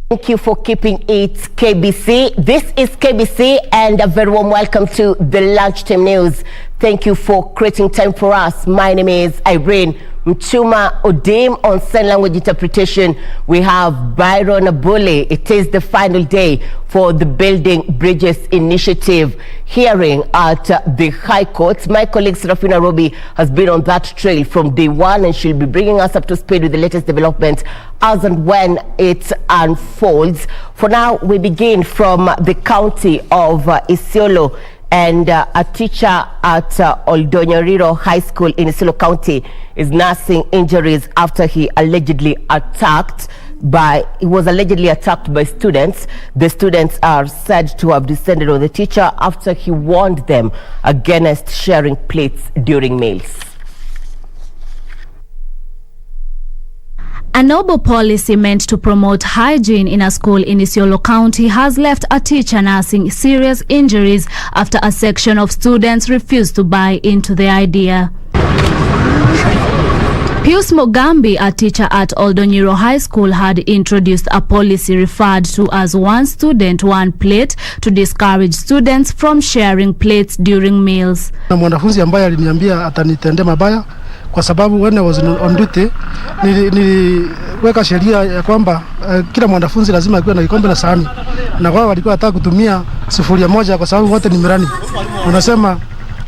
Thank you for keeping it KBC. This is KBC and a very warm welcome to the Lunchtime News. Thank you for creating time for us. My name is Irene Muchuma. Odim on sign language interpretation. We have Byron Abule. It is the final day for the Building Bridges Initiative hearing at the High Court. My colleague Serafina Robi has been on that trail from day one, and she'll be bringing us up to speed with the latest development as and when it unfolds. For now, we begin from the county of Isiolo. And a teacher at Oldonyoro High School in Isiolo County is nursing injuries after he was allegedly attacked by students. The students are said to have descended on the teacher after he warned them against sharing plates during meals. A noble policy meant to promote hygiene in a school in Isiolo County has left a teacher nursing serious injuries after a section of students refused to buy into the idea. Pius Mogambi, a teacher at Oldonyiro High School, had introduced a policy referred to as one student, one plate to discourage students from sharing plates during meals. Mwanafunzi ambaye aliniambia atanitendea mabaya kwa sababu when I was on duty niliweka sheria ya kwamba kila mwanafunzi lazima akiwe na kikombe na sahani, na wao walikuwa wanataka kutumia sufuria moja kwa sababu wote ni mirani. Unasema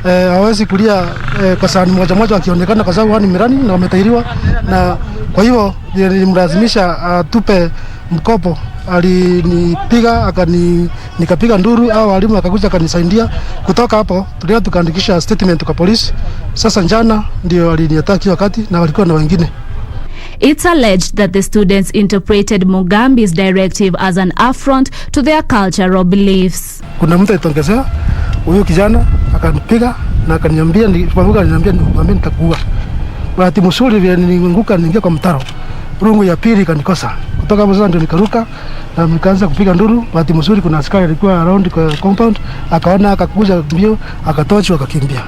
hawezi kulia kwa sahani moja moja wakionekana kwa sababu wao ni mirani na wametahiriwa, na kwa hivyo nilimlazimisha atupe mkopo. Alinipiga nikapiga nduru, au walimu akakuja akanisaidia. Kutoka hapo tulia tukaandikisha statement kwa polisi. Sasa jana ndio aliniataki wakati na walikuwa na wengine. It's alleged that the students interpreted Mugambi's directive as an affront to their cultural beliefs. Kuna mtu alitongezea huyo kijana akanipiga na akaniambia nitakuua. Bahati mzuri vile nilinguka niingia kwa mtaro. Rungu ya pili kanikosa. Kutoka hapo sasa ndio nikaruka na nikaanza kupiga nduru. Bahati mzuri kuna askari alikuwa around kwa compound, akaona akakuja mbio, akatochi akakimbia.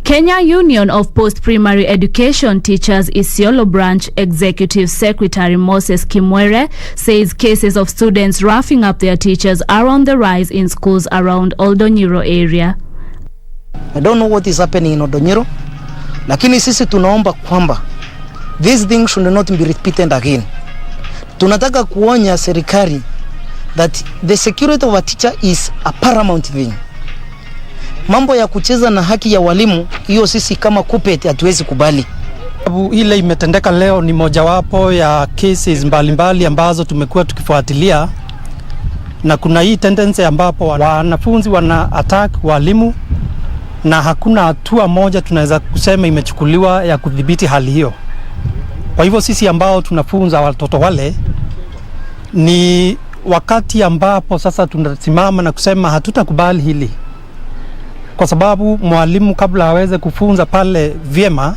Kenya Union of Post-Primary Education Teachers Isiolo Branch Executive Secretary Moses Kimwere says cases of students roughing up their teachers are on the rise in schools around Oldonyiro area. I don't know what is happening in Oldonyiro, lakini sisi tunaomba kwamba these things should not be repeated again. Tunataka kuonya serikali that the security of a teacher is a paramount thing. Mambo ya kucheza na haki ya walimu, hiyo sisi kama KUPPET hatuwezi kubali. Ile imetendeka leo ni mojawapo ya cases mbalimbali ambazo tumekuwa tukifuatilia, na kuna hii tendency ambapo wanafunzi wana attack walimu na hakuna hatua moja tunaweza kusema imechukuliwa ya kudhibiti hali hiyo. Kwa hivyo sisi ambao tunafunza watoto wale, ni wakati ambapo sasa tunasimama na kusema hatutakubali hili. Kwa sababu mwalimu kabla aweze kufunza pale vyema,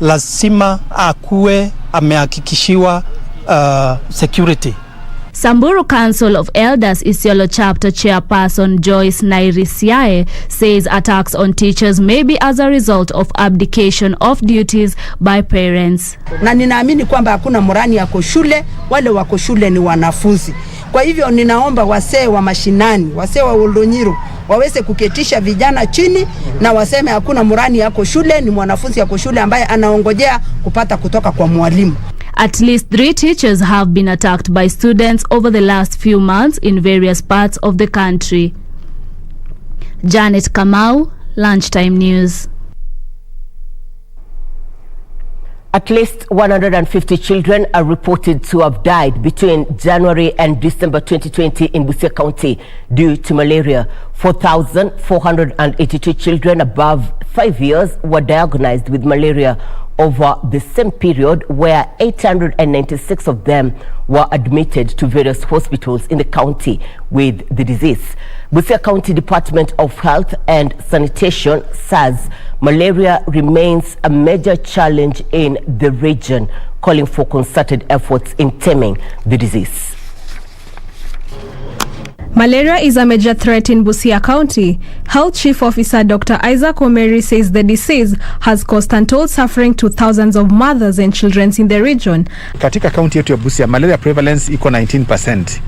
lazima akuwe amehakikishiwa security. Samburu Council of Elders Isiolo Chapter Chairperson Joyce Nairisiae says attacks on teachers may be as a result of abdication of duties by parents. Na ninaamini kwamba hakuna morani yako shule, wale wako shule ni wanafunzi. Kwa hivyo ninaomba wasee wa mashinani, wasee wa Oldonyiro waweze kuketisha vijana chini na waseme hakuna morani yako shule, ni mwanafunzi yako shule ambaye anaongojea kupata kutoka kwa mwalimu. At least 3 teachers have been attacked by students over the last few months in various parts of the country. Janet Kamau, Lunchtime News. At least 150 children are reported to have died between January and December 2020 in Busia County due to malaria. 4,482 children above 5 years were diagnosed with malaria over the same period, where 896 of them were admitted to various hospitals in the county with the disease. Busia County Department of Health and Sanitation says malaria remains a major challenge in the region, calling for concerted efforts in taming the disease. Malaria is a major threat in Busia County. Health Chief Officer Dr. Isaac Omeri says the disease has caused untold suffering to thousands of mothers and children in the region. Katika kaunti yetu ya Busia, malaria prevalence iko 19%.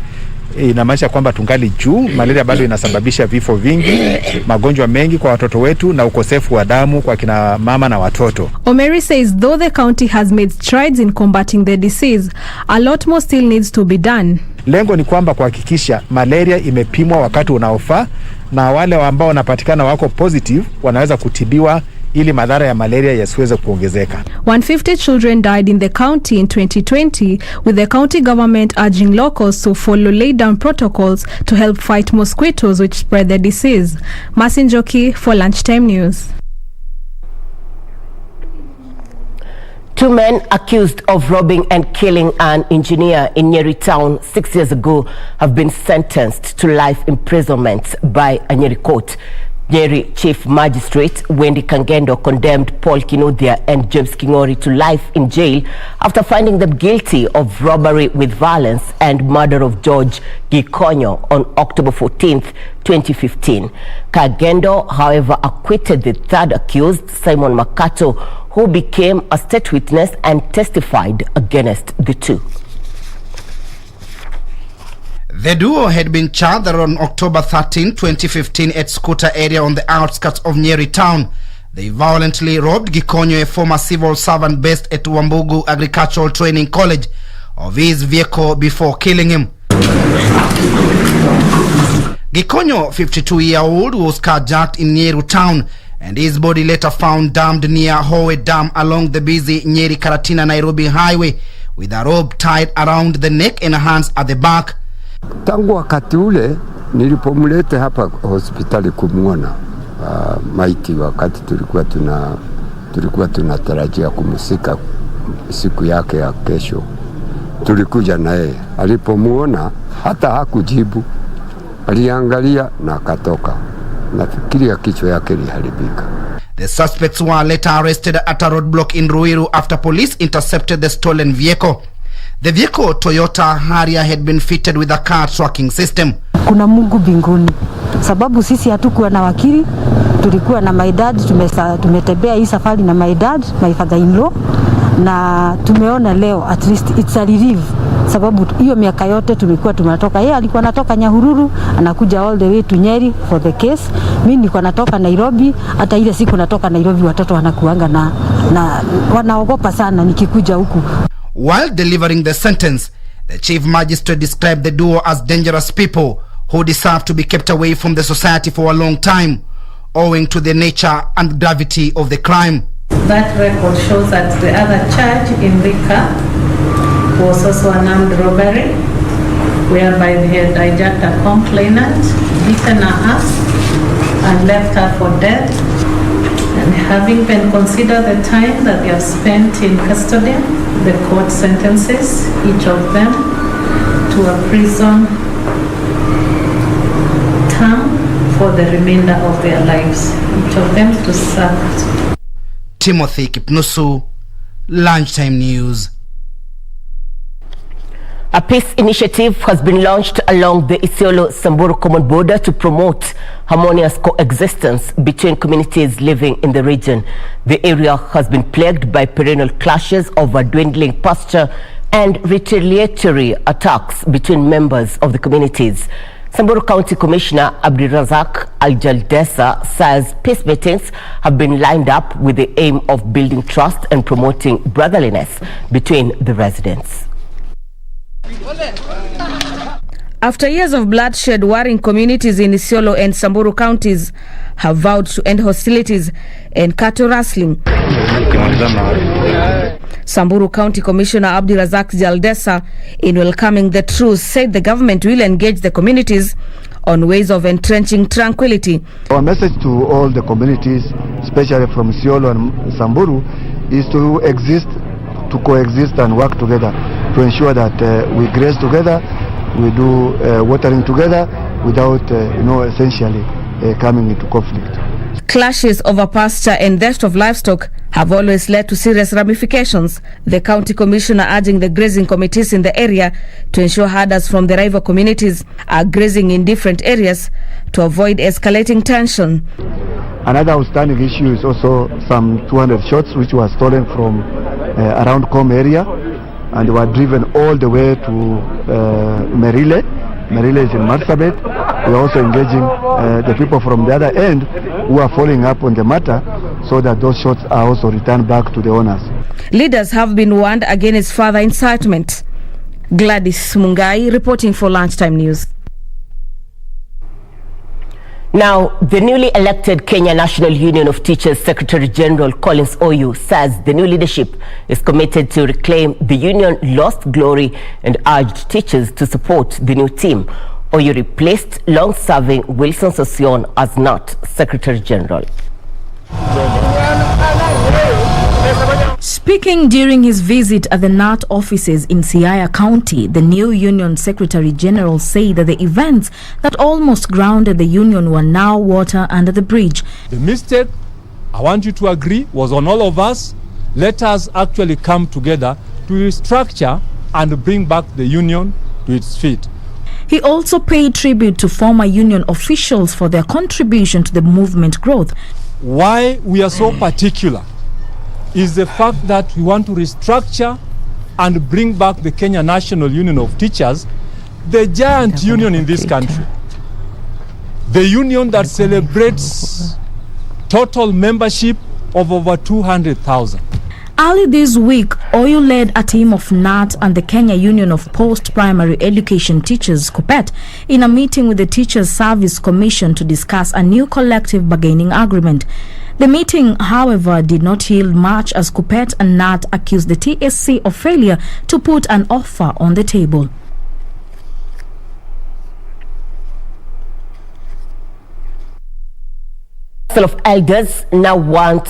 Inamaanisha kwamba tungali juu. Malaria bado inasababisha vifo vingi, magonjwa mengi kwa watoto wetu na ukosefu wa damu kwa kina mama na watoto. Omeri says though the county has made strides in combating the disease, a lot more still needs to be done. Lengo ni kwamba kuhakikisha malaria imepimwa wakati unaofaa na wale ambao wanapatikana wako positive wanaweza kutibiwa ili madhara ya malaria yasiweze kuongezeka. 150 children died in the county in 2020, with the county government urging locals to follow laid down protocols to help fight mosquitoes which spread the disease. Masinjoki for Lunchtime News. 2 men accused of robbing and killing an engineer in Nyeri town 6 years ago have been sentenced to life imprisonment by a Nyeri court. Nyeri Chief Magistrate Wendy Kangendo condemned Paul Kinuthia and James Kingori to life in jail after finding them guilty of robbery with violence and murder of George Gikonyo on October 14th, 2015. Kangendo, however, acquitted the third accused, Simon Makato, who became a state witness and testified against the two. The duo had been charged on October 13, 2015 at Scooter area on the outskirts of Nyeri town. They violently robbed Gikonyo, a former civil servant based at Wambugu Agricultural Training College, of his vehicle before killing him. Gikonyo, 52-year-old, was carjacked in Nyeri town and his body later found damned near Howe Dam along the busy Nyeri Karatina Nairobi highway with a rope tied around the neck and hands at the back. Tangu wakati ule nilipomleta hapa hospitali kumuona maiti, wakati tulikuwa tunatarajia kumsika siku yake ya kesho, tulikuja naye. Alipomuona hata hakujibu, aliangalia na akatoka. Nafikiria kichwa yake iliharibika. The suspects were later arrested at a roadblock in Ruiru after police intercepted the stolen vehicle. The vehicle, Toyota Harrier, had been fitted with a car tracking system. Kuna Mungu mbinguni, sababu sisi hatukuwa na wakili, tulikuwa na my dad, tumetembea hii safari na my dad, my father-in-law, na tumeona leo at least it's a relief, sababu hiyo miaka yote tumekuwa tunatoka. Yeye alikuwa anatoka Nyahururu, anakuja all the way to Nyeri for the case. Mimi nilikuwa natoka Nairobi, hata ile siku natoka Nairobi watoto wanakuanga na wanaogopa sana nikikuja huku. While delivering the sentence, the chief magistrate described the duo as dangerous people who deserve to be kept away from the society for a long time, owing to the nature and gravity of the crime. That record shows that the other charge in liquor was also an armed robbery, whereby they had hijacked a complainant, beaten her and left her for dead. And having been considered the time that they have spent in custody, the court sentences each of them to a prison term for the remainder of their lives. Each of them to serve. Timothy Kipnusu, Lunchtime News. A peace initiative has been launched along the Isiolo-Samburu common border to promote harmonious coexistence between communities living in the region. The area has been plagued by perennial clashes over dwindling pasture and retaliatory attacks between members of the communities. Samburu County Commissioner Abdirazak Aljaldesa says peace meetings have been lined up with the aim of building trust and promoting brotherliness between the residents. After years of bloodshed, warring communities in Isiolo and Samburu counties have vowed to end hostilities and cattle rustling. Samburu County Commissioner Abdirazak Jaldesa, in welcoming the truce, said the government will engage the communities on ways of entrenching tranquility. Our message to all the communities, especially from Isiolo and Samburu, is to coexist and work together to ensure that we graze together, we do watering together without, essentially coming into conflict. Clashes over pasture and theft of livestock have always led to serious ramifications. The county commissioner urging the grazing committees in the area to ensure herders from the rival communities are grazing in different areas to avoid escalating tension. Another outstanding issue is also some 200 shots which were stolen from around Com area and were driven all the way to Merile. Merile is in Marsabit. We are also engaging the people from the other end who are following up on the matter so that those shots are also returned back to the owners. Leaders have been warned against further incitement. Gladys Mungai reporting for Lunchtime News. Now, the newly elected Kenya National Union of Teachers Secretary General Collins Oyu says the new leadership is committed to reclaim the union lost glory and urged teachers to support the new team. Oyu replaced long-serving Wilson Sosion as NAT Secretary General. Speaking during his visit at the NAT offices in Siaya County, the new Union Secretary General said that the events that almost grounded the union were now water under the bridge. The mistake, I want you to agree, was on all of us. Let us actually come together to restructure and bring back the union to its feet. He also paid tribute to former union officials for their contribution to the movement growth. Why we are so particular is the fact that we want to restructure and bring back the Kenya National Union of Teachers, the giant union in this country. The union that celebrates total membership of over 200,000. Early this week, Oyu led a team of NAT and the Kenya Union of Post-Primary Education Teachers, KUPPET, in a meeting with the Teachers Service Commission to discuss a new collective bargaining agreement. The meeting, however, did not yield much as KUPPET and NAT accused the TSC of failure to put an offer on the table. Of elders now want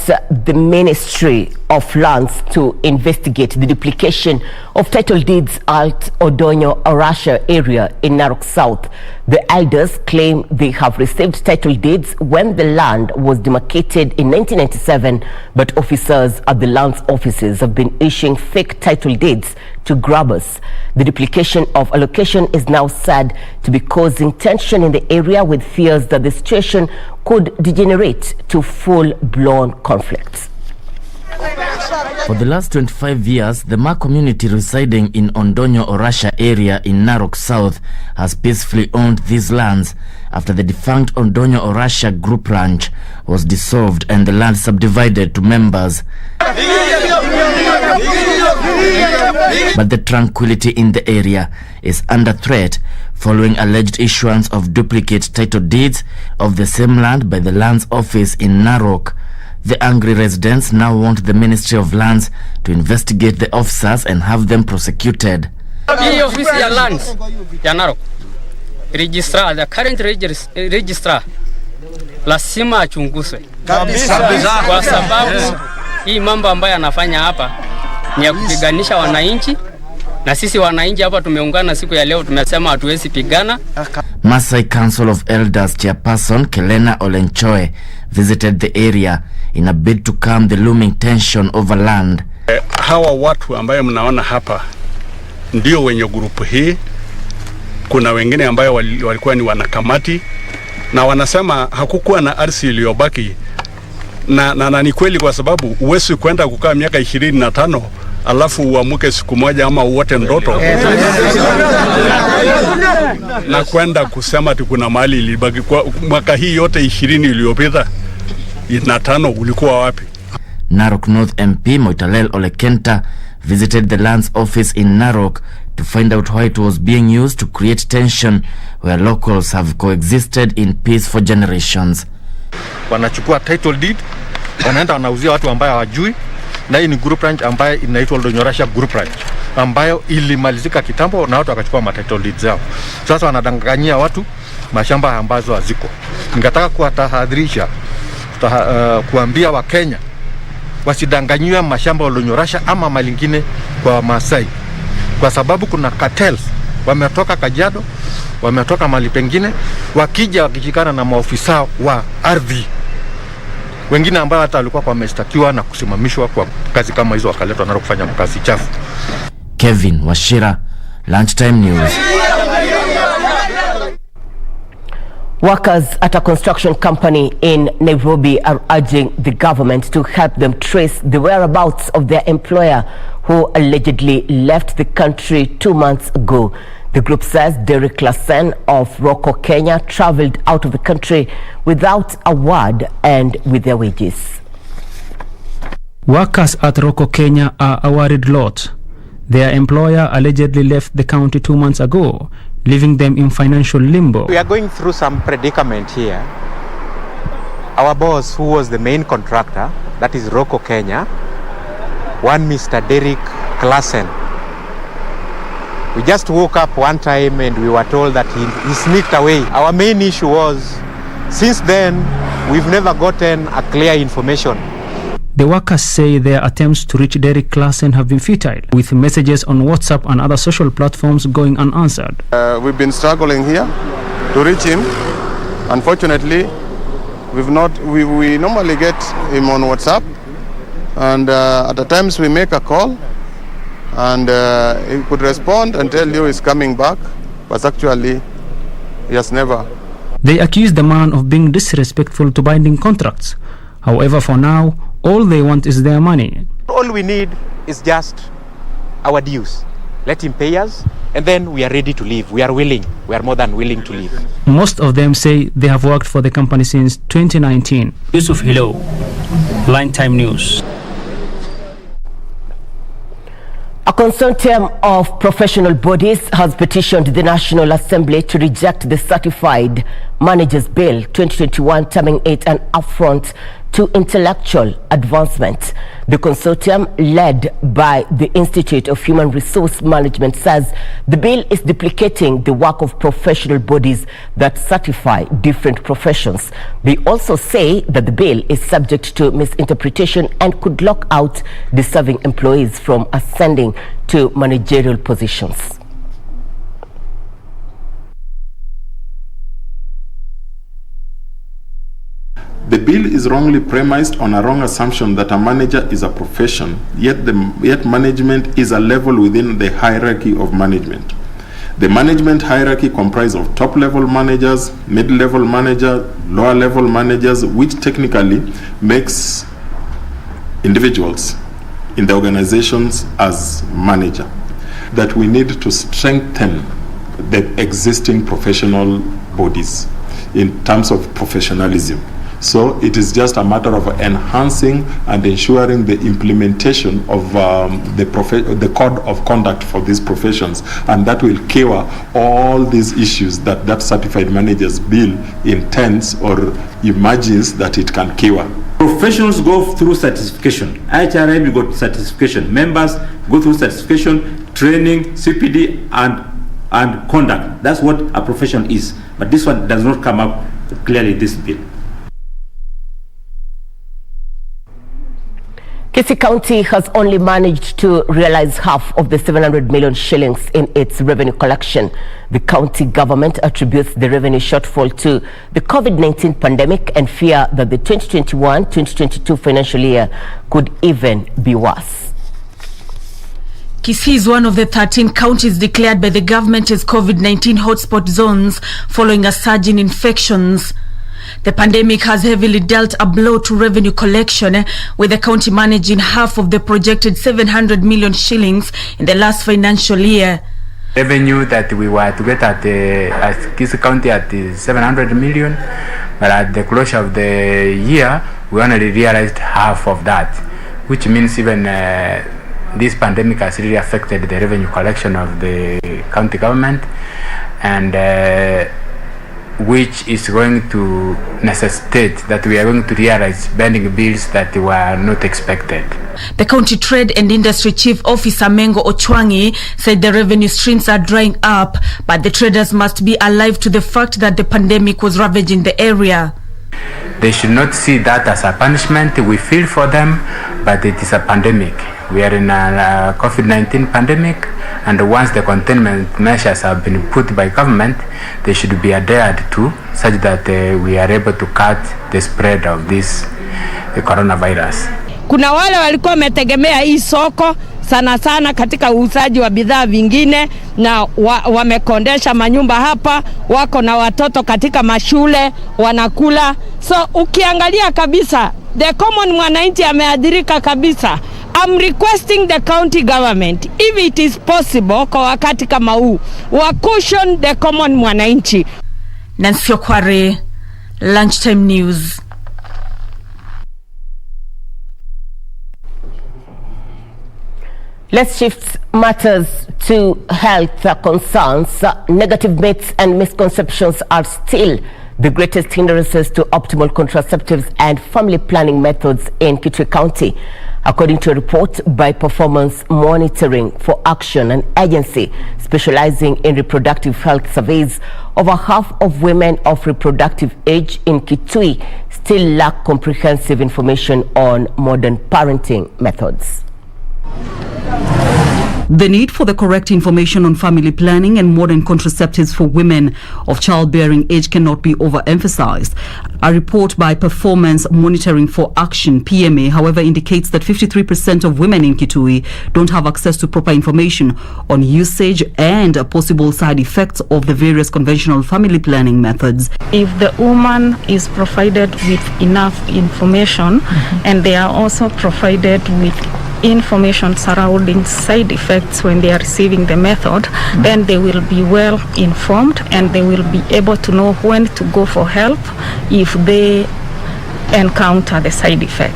the Ministry of Lands to investigate the duplication of title deeds at Oldonyo Orasha area in Narok South. The elders claim they have received title deeds when the land was demarcated in 1997, but officers at the lands offices have been issuing fake title deeds to grabbers. The duplication of allocation is now said to be causing tension in the area, with fears that the situation could degenerate to full-blown conflicts. For the last 25 years, the Ma community residing in Oldonyo Orasha area in Narok South has peacefully owned these lands after the defunct Oldonyo Orasha group ranch was dissolved and the land subdivided to members. But the tranquility in the area is under threat following alleged issuance of duplicate title deeds of the same land by the Lands Office in Narok. The angry residents now want the Ministry of Lands to investigate the officers and have them prosecuted. Hii ofisi ya lands ya Narok, registrar, the current registrar, lazima achunguzwe kabisa, kwa sababu hii mambo ambayo anafanya hapa ni ya kupiganisha wananchi, na sisi wananchi hapa tumeungana siku ya leo, tumesema hatuwezi pigana. Masai Council of Elders chairperson Kelena Olenchoe visited the area in a bid to calm the looming tension over land. Hawa watu ambayo mnaona hapa ndio wenye grupu hii. Kuna wengine ambayo walikuwa ni wanakamati na wanasema hakukuwa na ardhi iliyobaki, na ni kweli, kwa sababu uwezi kwenda kukaa miaka 25 alafu uamuke siku moja ama uote ndoto na kwenda kusema ati kuna mali ilibaki. Kwa mwaka hii yote 20 iliyopita 25 ulikuwa wapi? Narok North MP Moitalel Olekenta visited the Lands Office in Narok to find out why it was being used to create tension where locals have coexisted in peace for generations. Wanachukua title deed, wanaenda wanauzia watu ambao hawajui, na hii ni group ranch ambayo inaitwa Oldonyo Orasha group ranch ambayo ilimalizika kitambo na watu wakachukua ma title deeds zao. Sasa wanadanganyia watu mashamba ambazo haziko. Ningetaka kuwatahadharisha, kuambia wa Kenya wasidanganywe mashamba Oldonyo Orasha ama malingine kwa Masai, kwa sababu kuna cartels wametoka Kajiado, wametoka mali pengine, wakija wakishikana na maofisa wa ardhi wengine ambao hata walikuwa wameshtakiwa na kusimamishwa kwa kazi kama hizo wakaletwa na kufanya kazi chafu. Kevin Washira, Lunchtime News. Workers at a construction company in Nairobi are urging the government to help them trace the whereabouts of their employer who allegedly left the country 2 months ago. The group says Derek Lassen of Rocco, Kenya, traveled out of the country without a word and with their wages. Workers at Rocco, Kenya are a worried lot. Their employer allegedly left the county 2 months ago, leaving them in financial limbo. We are going through some predicament here. Our boss, who was the main contractor, that is Rocco, Kenya, one Mr. Derek Klassen. We just woke up one time and we were told that he sneaked away. Our main issue was, since then, we've never gotten a clear information. The workers say their attempts to reach Derek Klassen have been futile, with messages on WhatsApp and other social platforms going unanswered. We've been struggling here to reach him. Unfortunately, we normally get him on WhatsApp, and at the times we make a call, and he could respond and tell you he's coming back, but actually he has never. They accuse the man of being disrespectful to binding contracts. However, for now, all they want is their money. All we need is just our dues. Let him pay us, and then we are ready to leave. We are willing. We are more than willing to leave. Most of them say they have worked for the company since 2019. Yusuf Hilo, Lunchtime News. A consortium of professional bodies has petitioned the National Assembly to reject the Certified Managers Bill 2021, terming it an affront to intellectual advancement. The consortium, led by the Institute of Human Resource Management, says the bill is duplicating the work of professional bodies that certify different professions. They also say that the bill is subject to misinterpretation and could lock out deserving employees from ascending to managerial positions. The bill is wrongly premised on a wrong assumption that a manager is a profession, yet management is a level within the hierarchy of management. The management hierarchy comprises of top-level managers, mid-level managers, lower-level managers, which technically makes individuals in the organizations as manager. That we need to strengthen the existing professional bodies in terms of professionalism. So it is just a matter of enhancing and ensuring the implementation of the code of conduct for these professions, and that will cure all these issues that certified managers bill intends or imagines that it can cure. Professionals go through certification. HRM, you got certification. Members go through certification, training, CPD, and conduct. That's what a profession is. But this one does not come up clearly in this bill. Kisii County has only managed to realize half of the 700 million shillings in its revenue collection. The county government attributes the revenue shortfall to the COVID-19 pandemic and fear that the 2021-2022 financial year could even be worse. Kisii is one of the 13 counties declared by the government as COVID-19 hotspot zones following a surge in infections. The pandemic has heavily dealt a blow to revenue collection, with the county managing half of the projected 700 million shillings in the last financial year. Revenue that we were to get at Kisii County at 700 million, but at the closure of the year, we only realized half of that, which means even this pandemic has really affected the revenue collection of the county government, and which is going to necessitate that we are going to realize pending bills that were not expected. The County Trade and Industry Chief Officer Mengo Ochwangi said the revenue streams are drying up, but the traders must be alive to the fact that the pandemic was ravaging the area. They should not see that as a punishment. We feel for them, but it is a pandemic. We are in a COVID-19 pandemic, and once the containment measures have been put by government, they should be adhered to, such that we are able to cut the spread of this coronavirus. Kuna wale walikuwa wametegemea hii soko sana sana katika uuzaji wa bidhaa vingine na wamekondesha manyumba hapa, wako na watoto katika mashule wanakula. So ukiangalia kabisa the common mwananchi ameadhirika kabisa. I'm requesting the county government, if it is possible, kwa wakati kama huu, wa caution the common mwananchi. Nancy Okware, Lunchtime News. Let's shift matters to health concerns. Negative myths and misconceptions are still the greatest hindrances to optimal contraceptives and family planning methods in Kitui County. According to a report by Performance Monitoring for Action, an agency specializing in reproductive health surveys, over half of women of reproductive age in Kitui still lack comprehensive information on modern parenting methods. The need for the correct information on family planning and modern contraceptives for women of childbearing age cannot be overemphasized. A report by Performance Monitoring for Action, PMA, however, indicates that 53% of women in Kitui don't have access to proper information on usage and possible side effects of the various conventional family planning methods. If the woman is provided with enough information and they are also provided with information surrounding side effects when they are receiving the method, then they will be well informed and they will be able to know when to go for help if they encounter the side effect.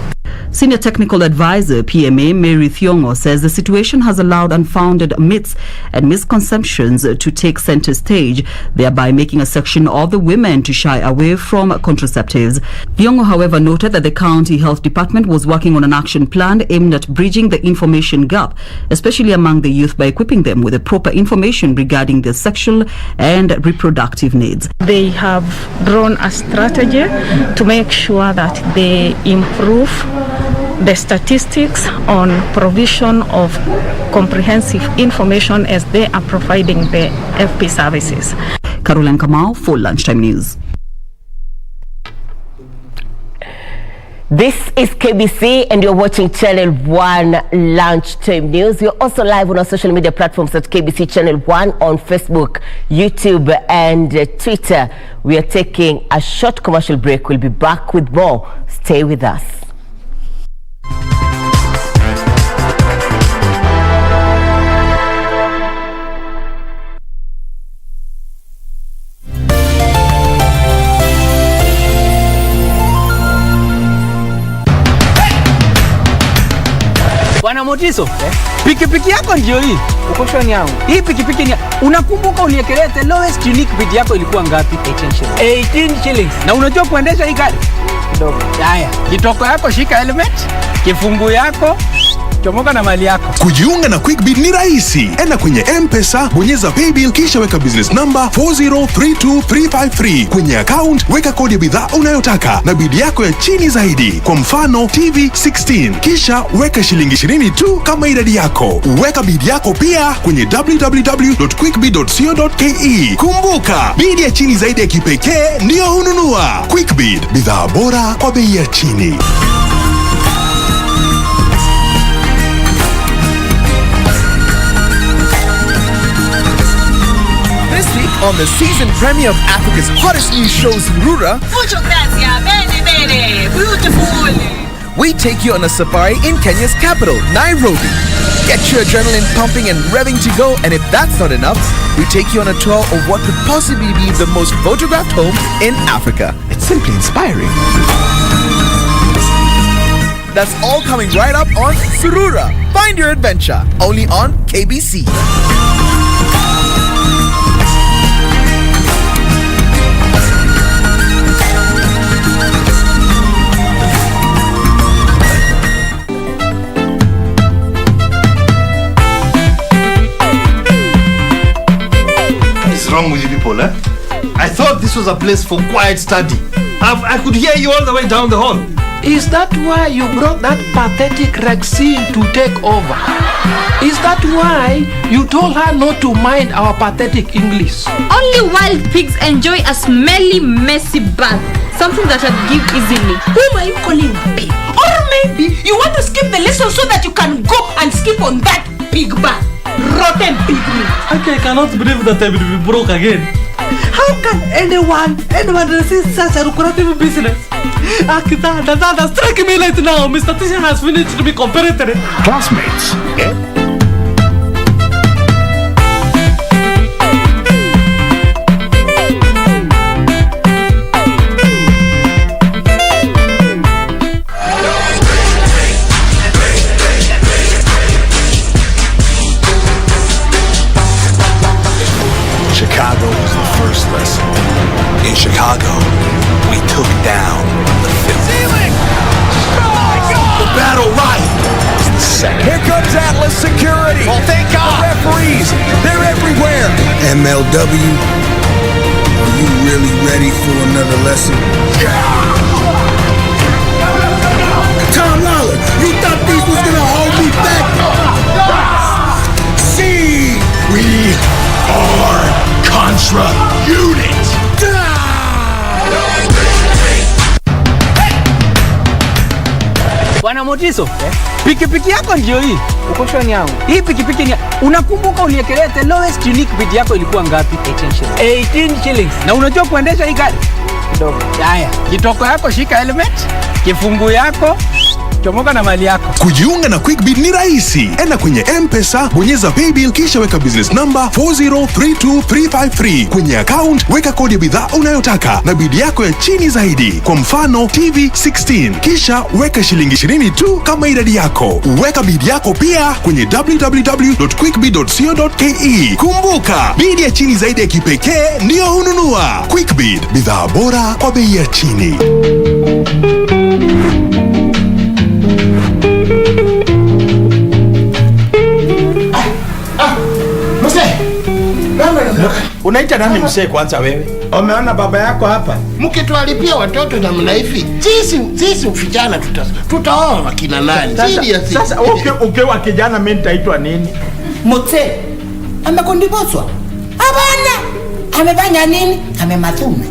Senior Technical Advisor, PMA, Mary Thiongo, says the situation has allowed unfounded myths and misconceptions to take center stage, thereby making a section of the women to shy away from contraceptives. Thiongo, however, noted that the County Health Department was working on an action plan aimed at bridging the information gap, especially among the youth, by equipping them with the proper information regarding their sexual and reproductive needs. They have drawn a strategy to make sure that they improve the statistics on provision of comprehensive information as they are providing the FP services. Caroline Kamau for Lunchtime News. This is KBC and you're watching Channel 1 Lunchtime News. You're also live on our social media platforms at KBC Channel 1 on Facebook, YouTube and Twitter. We are taking a short commercial break. We'll be back with more. Stay with us. Bwana Motiso, pikipiki yako ndio hii. Uko shoni yangu. Hii pikipiki ni unakumbuka uniekelea the lowest unique bid yako ilikuwa ngapi? 18 shillings. 18 shillings. Na unajua kuendesha hii gari? Kidogo. Haya, kitoko yako shika helmet, kifungu yako chomoka na mali yako. Kujiunga na QuickBid ni rahisi. Enda kwenye M-Pesa, bonyeza paybill kisha weka business number 4032353. Kwenye account weka kodi ya bidhaa unayotaka na bid yako ya chini zaidi. Kwa mfano TV 16. Kisha weka shilingi 20 tu kama idadi yako. Weka bid yako pia kwenye www.quickbid.co.ke. Kumbuka, bid ya chini zaidi ya kipekee ndio hununua. QuickBid, bidhaa bora kwa bei ya chini. On the season premiere of Africa's hottest new show, Surura, we take you on a safari in Kenya's capital, Nairobi. Get your adrenaline pumping and revving to go, and if that's not enough, we take you on a tour of what could possibly be the most photographed home in Africa. It's simply inspiring. That's all coming right up on Surura. Find your adventure, only on KBC. Wrong with you people, I thought this was a place for quiet study. I could hear you all the way down the hall. Is that why you brought that pathetic Rexine to take over? Is that why you told her not to mind our pathetic English? Only wild pigs enjoy a smelly, messy bath. Something that I'd give easily. Whom are you calling a pig? Or maybe you want to skip the lesson so that you can go and skip on that pig bath. Rotten pig meat. I cannot believe that I will be broke again. How can anyone resist such a lucrative business? That strike me right now. Mr. Tisha has finished to be comparative. Classmates. Chicago was the first lesson. In Chicago, we took down the fifth. Ceiling! The battle riot was the second. Here comes Atlas Security. Oh, thank God. The referees, they're everywhere. MLW, are you really ready for another lesson? Tom Lawler, you thought these was gonna hold me back? See, we are Contra Unit. Bwana Motiso, pikipiki yako ndio hii. Uko shoni yangu. Hii pikipiki ni unakumbuka uniekelea the lowest unique bid yako ilikuwa ngapi? 18 shillings. Na unajua kuendesha hii gari? Kidogo. Haya, kitoko yako shika helmet, kifungu yako chomoka na mali yako. Kujiunga na QuickBid ni rahisi. Enda kwenye M-Pesa, bonyeza paybill kisha weka business number 4032353. Kwenye account weka kodi ya bidhaa unayotaka na bid yako ya chini zaidi. Kwa mfano TV 16. Kisha weka shilingi 20 tu kama idadi yako. Weka bid yako pia kwenye www.quickbid.co.ke. Kumbuka, bid ya chini zaidi ya kipekee ndio hununua. QuickBid, bidhaa bora kwa bei ya chini. Unaita nani msee kwanza wewe? Umeona baba yako hapa? Mkitualipia watoto namna hivi, sisi vijana tutaoa wakina nani? Sasa ukiwa kijana mimi nitaitwa nini? Motse amekondiboswa. Hapana. Amefanya nini? Amemadhuna.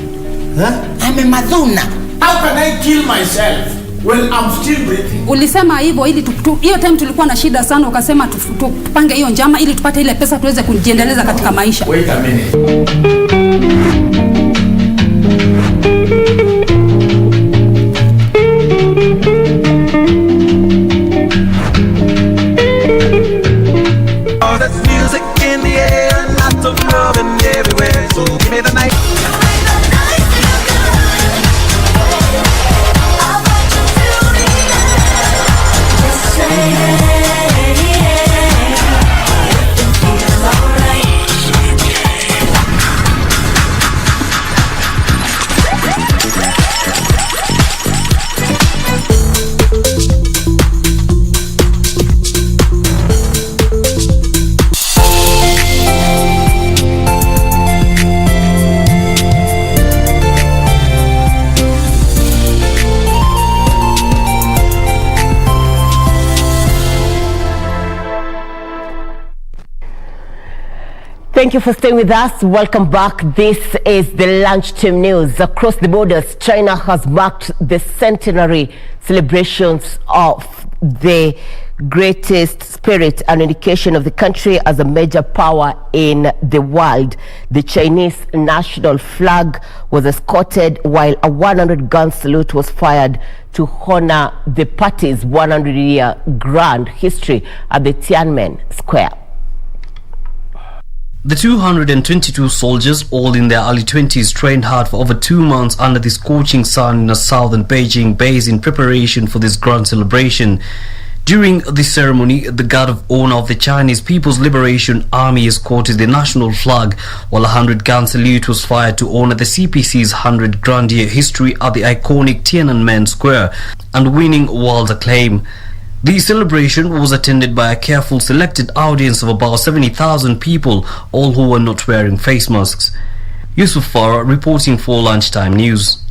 Amemadhuna. How can I kill myself when I'm still breathing? Ulisema hivyo ili hiyo time tulikuwa na shida sana, ukasema tupange hiyo njama ili tupate ile pesa tuweze kujiendeleza katika maisha. Wait a minute. Oh, there's music in the air, lots of loving everywhere. So give me the night. Thank you for staying with us. Welcome back. This is the Lunchtime News. Across the borders, China has marked the centenary celebrations of the greatest spirit and indication of the country as a major power in the world. The Chinese national flag was escorted while a 100-gun salute was fired to honor the party's 100-year grand history at the Tiananmen Square. The 222 soldiers, all in their early 20s, trained hard for over 2 months under the scorching sun in a southern Beijing base in preparation for this grand celebration. During the ceremony, the Guard of Honor of the Chinese People's Liberation Army escorted the national flag, while a 100-gun salute was fired to honor the CPC's 100 grand year history at the iconic Tiananmen Square and winning world acclaim. The celebration was attended by a careful selected audience of about 70,000 people, all who were not wearing face masks. Yusuf Farah reporting for Lunchtime News.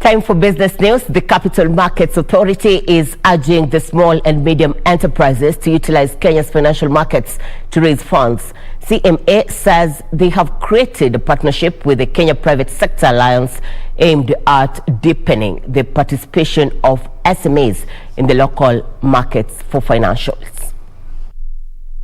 Time for business news. The Capital Markets Authority is urging the small and medium enterprises to utilize Kenya's financial markets to raise funds. CMA says they have created a partnership with the Kenya Private Sector Alliance aimed at deepening the participation of SMEs in the local markets for financials.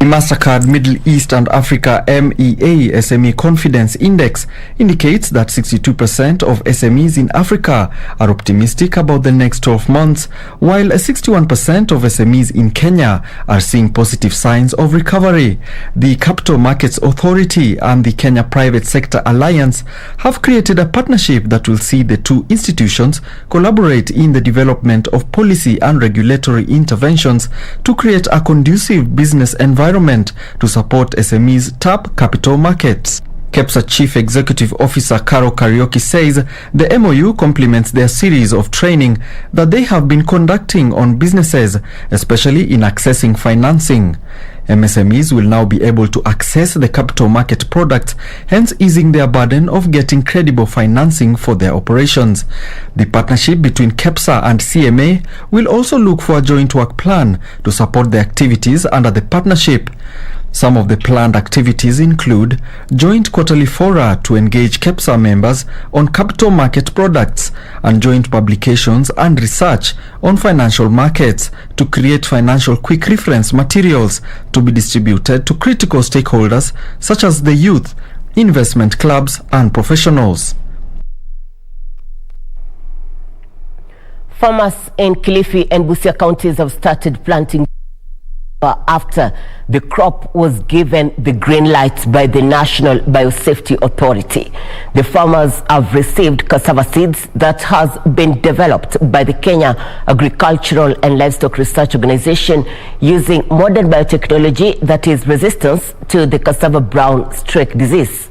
The MasterCard Middle East and Africa MEA SME Confidence Index indicates that 62% of SMEs in Africa are optimistic about the next 12 months, while 61% of SMEs in Kenya are seeing positive signs of recovery. The Capital Markets Authority and the Kenya Private Sector Alliance have created a partnership that will see the two institutions collaborate in the development of policy and regulatory interventions to create a conducive business environment to support SMEs tap capital markets. KEPSA Chief Executive Officer Carol Karaoke says the MOU complements their series of training that they have been conducting on businesses, especially in accessing financing. MSMEs will now be able to access the capital market products, hence easing their burden of getting credible financing for their operations. The partnership between KEPSA and CMA will also look for a joint work plan to support the activities under the partnership. Some of the planned activities include joint quarterly fora to engage KEPSA members on capital market products and joint publications and research on financial markets to create financial quick reference materials to be distributed to critical stakeholders such as the youth, investment clubs and professionals. Farmers in Kilifi and Busia counties have started planting after the crop was given the green light by the National Biosafety Authority. The farmers have received cassava seeds that has been developed by the Kenya Agricultural and Livestock Research Organization using modern biotechnology that is resistant to the cassava brown streak disease.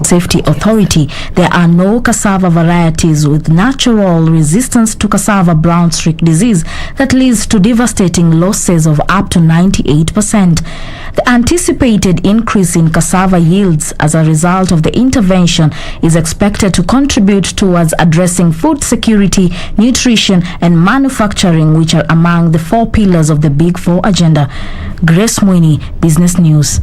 Safety Authority, there are no cassava varieties with natural resistance to cassava brown streak disease that leads to devastating losses of up to 98%. The anticipated increase in cassava yields as a result of the intervention is expected to contribute towards addressing food security, nutrition and manufacturing, which are among the 4 pillars of the Big Four agenda. Grace Mwini, Business News.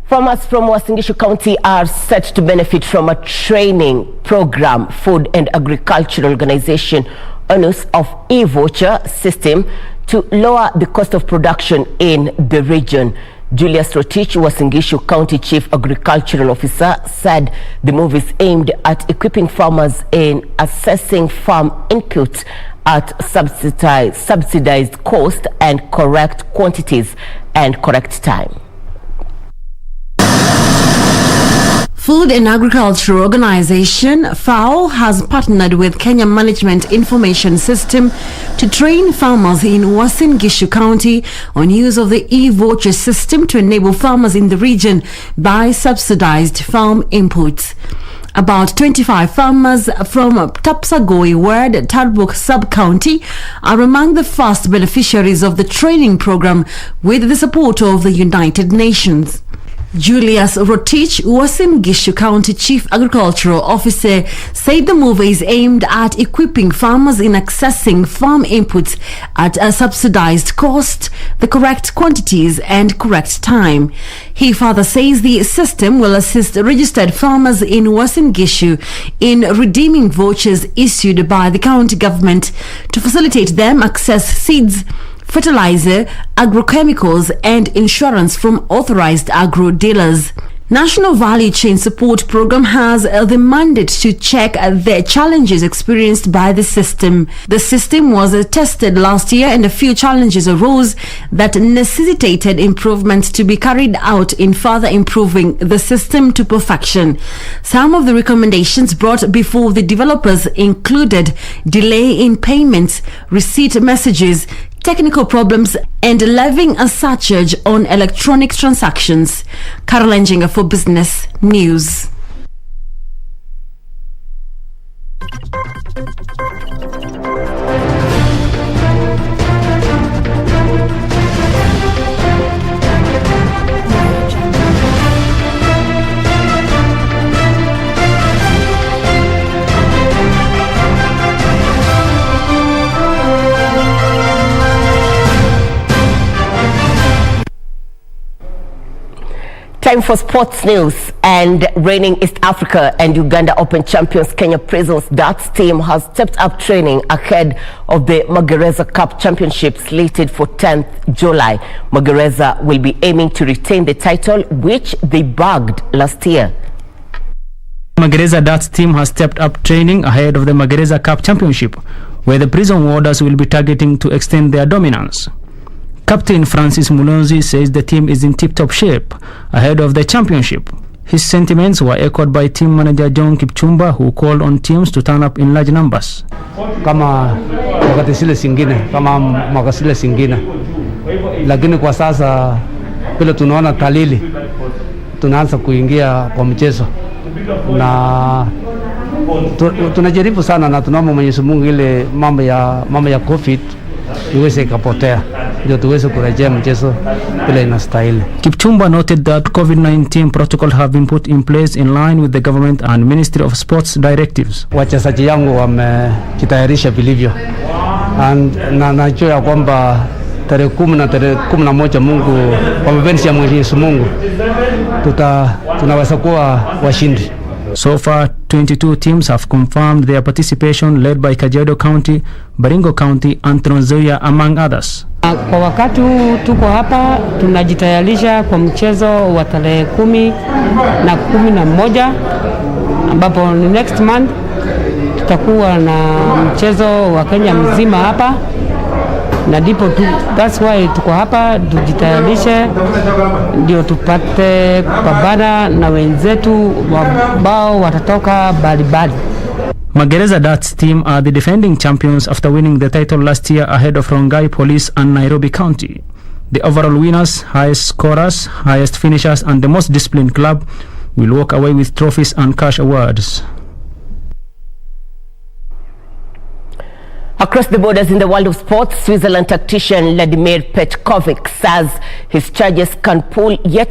Farmers from Uasin Gishu County are set to benefit from a training program. Food and Agricultural Organization owners of e-voucher system to lower the cost of production in the region. Julius Rotich, Uasin Gishu County Chief Agricultural Officer, said the move is aimed at equipping farmers in assessing farm inputs at subsidized cost and correct quantities and correct time. Food and Agricultural Organization, FAO, has partnered with Kenya Management Information System to train farmers in Uasin Gishu County on use of the e-voucher system to enable farmers in the region buy subsidized farm inputs. About 25 farmers from Tapsagoi Ward, Tarbuk Sub-County are among the first beneficiaries of the training program with the support of the United Nations. Julius Rotich, Uasin Gishu County Chief Agricultural Officer, said the move is aimed at equipping farmers in accessing farm inputs at a subsidized cost, the correct quantities and correct time. He further says the system will assist registered farmers in Uasin Gishu in redeeming vouchers issued by the county government to facilitate them access seeds, fertilizer, agrochemicals and insurance from authorized agro dealers. National Value Chain Support Program has the mandate to check the challenges experienced by the system. The system was tested last year and a few challenges arose that necessitated improvements to be carried out in further improving the system to perfection. Some of the recommendations brought before the developers included delay in payments, receipt messages, technical problems, and levying a surcharge on electronic transactions. Caroline Jenga for Business News. Time for sports news. And reigning East Africa and Uganda Open champions Kenya Prisons darts team has stepped up training ahead of the Magereza Cup Championship slated for 10th July. Magereza will be aiming to retain the title which they bagged last year. Magereza darts team has stepped up training ahead of the Magereza Cup Championship, where the prison warders will be targeting to extend their dominance. Captain Francis Mulonzi says the team is in tip-top shape ahead of the championship. His sentiments were echoed by team manager John Kipchumba, who called on teams to turn up in large numbers. Kama wakati zile zingine, kama mwaka zile zingine, lakini kwa sasa vile tunaona talili, tunaanza kuingia kwa mchezo na tunajaribu sana, na tunaomba Mwenyezi Mungu ile mambo ya COVID iweze ikapotea ndio tuweze kurejea mchezo bila inastahili. Kipchumba noted that COVID-19 protocol have been put in place in line with the government and Ministry of Sports directives. Wachezaji yangu wamejitayarisha vilivyo, na najua ya kwamba tarehe 10 na tarehe 11 Mungu kwa mapenzi ya Mwenyezi Mungu tunaweza kuwa washindi. So far, 22 teams have confirmed their participation, led by Kajiado County, Baringo County, and Trans Nzoia, among others. Kwa wakati tuko hapa tunajitayarisha kwa mchezo wa tarehe 10 na 11 ambapo next month tutakuwa na mchezo wa Kenya mzima hapa, na ndipo that's why tuko hapa tujitayarishe ndio tupate kupambana na wenzetu ambao watatoka mbalimbali. Magereza darts team are the defending champions after winning the title last year ahead of Rongai Police and Nairobi County. The overall winners, highest scorers, highest finishers, and the most disciplined club will walk away with trophies and cash awards. Across the borders in the world of sports, Switzerland tactician Vladimir Petkovic says his charges can pull yet